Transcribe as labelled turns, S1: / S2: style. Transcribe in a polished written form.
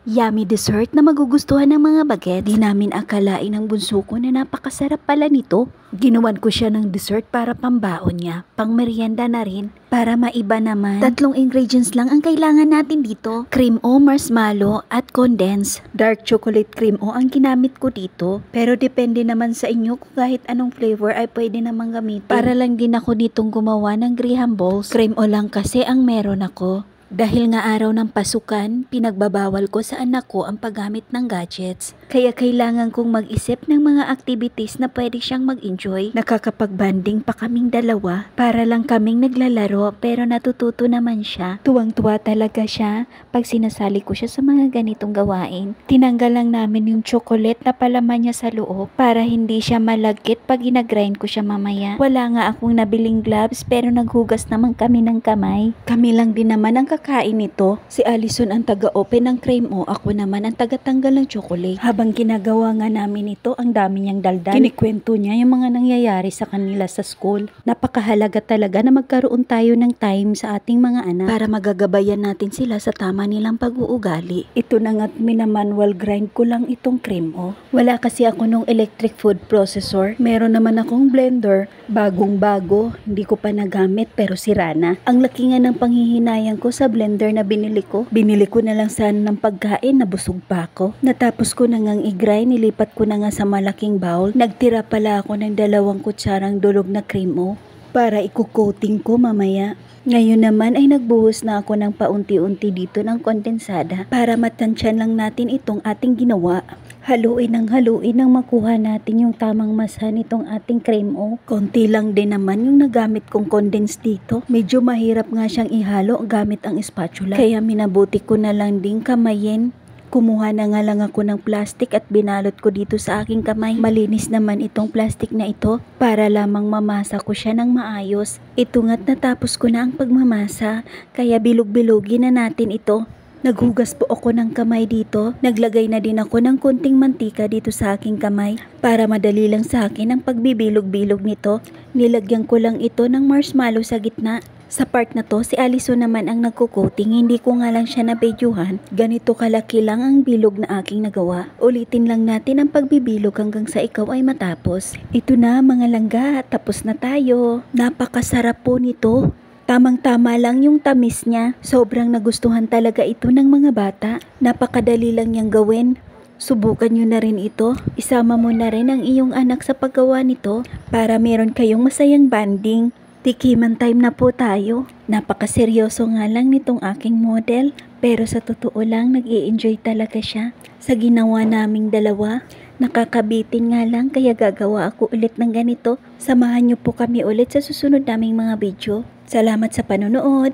S1: Yummy dessert na magugustuhan ng mga bagets. Di namin akalain ng bunso ko na napakasarap pala nito. Ginawan ko siya ng dessert para pambaon niya, pang merienda na rin. Para maiba naman, 3 ingredients lang ang kailangan natin dito. Cream o marshmallow at condensed. Dark chocolate cream o ang ginamit ko dito. Pero depende naman sa inyo kung kahit anong flavor ay pwede namang gamitin. Para lang din ako ditong gumawa ng graham balls. Cream o lang kasi ang meron ako. Dahil nga araw ng pasukan, pinagbabawal ko sa anak ko ang paggamit ng gadgets. Kaya kailangan kong mag-isip ng mga activities na pwede siyang mag-enjoy. Nakakapag-banding pa kaming dalawa. Para lang kaming naglalaro pero natututo naman siya. Tuwang-tuwa talaga siya pag sinasali ko siya sa mga ganitong gawain. Tinanggal lang namin yung chocolate na palaman niya sa loob para hindi siya malagkit pag ginagrind ko siya mamaya. Wala nga akong nabiling gloves pero naghugas naman kami ng kamay. Kami lang din naman ang kakain nito. Si Allison ang taga-open ng cream o ako naman ang taga-tanggal ng chocolate. Habang ginagawa nga namin ito, ang dami niyang daldal. Kinikwento niya yung mga nangyayari sa kanila sa school. Napakahalaga talaga na magkaroon tayo ng time sa ating mga anak para magagabayan natin sila sa tama nilang pag-uugali. Ito na nga't minamanual grind ko lang itong cream o. Wala kasi ako nung electric food processor. Meron naman akong blender. Bagong-bago. Hindi ko pa nagamit pero sira na. Ang laki nga ng panghihinayang ko sa blender na binili ko. Binili ko na lang sana ng pagkain na busog pa ako. Natapos ko na ngang i-grind, nilipat ko na nga sa malaking bowl. Nagtira pala ako ng 2 kutsarang durog na cream o para iko-coating ko mamaya. Ngayon naman ay nagbuhos na ako ng paunti-unti dito ng kondensada para matansyan lang natin itong ating ginawa. Haluin nang makuha natin yung tamang masa nitong ating cream o. Konti lang din naman yung nagamit kong condense dito. Medyo mahirap nga siyang ihalo gamit ang spatula. Kaya minabuti ko na lang din kamayin. Kumuha na nga lang ako ng plastic at binalot ko dito sa aking kamay. Malinis naman itong plastic na ito para lamang mamasa ko siya ng maayos. Ito nga't natapos ko na ang pagmamasa kaya bilog-bilogin na natin ito. Naghugas po ako ng kamay dito. Naglagay na din ako ng konting mantika dito sa aking kamay para madali lang sa akin ang pagbibilog-bilog nito. Nilagyan ko lang ito ng marshmallow sa gitna. Sa part na to, si Allison naman ang nagko-coating. Hindi ko nga lang siya nabidyuhan. Ganito kalaki lang ang bilog na aking nagawa. Ulitin lang natin ang pagbibilog hanggang sa ikaw ay matapos. Ito na mga langga, tapos na tayo. Napakasarap po nito. Tamang-tama lang yung tamis niya. Sobrang nagustuhan talaga ito ng mga bata. Napakadali lang niyang gawin. Subukan nyo na rin ito. Isama mo na rin ang iyong anak sa paggawa nito para meron kayong masayang banding. Tikiman time na po tayo. Napakaseryoso nga lang nitong aking model. Pero sa totoo lang, nag-i-enjoy talaga siya sa ginawa naming dalawa. Nakakabitin nga lang kaya gagawa ako ulit ng ganito. Samahan nyo po kami ulit sa susunod naming mga video. Salamat sa panonood!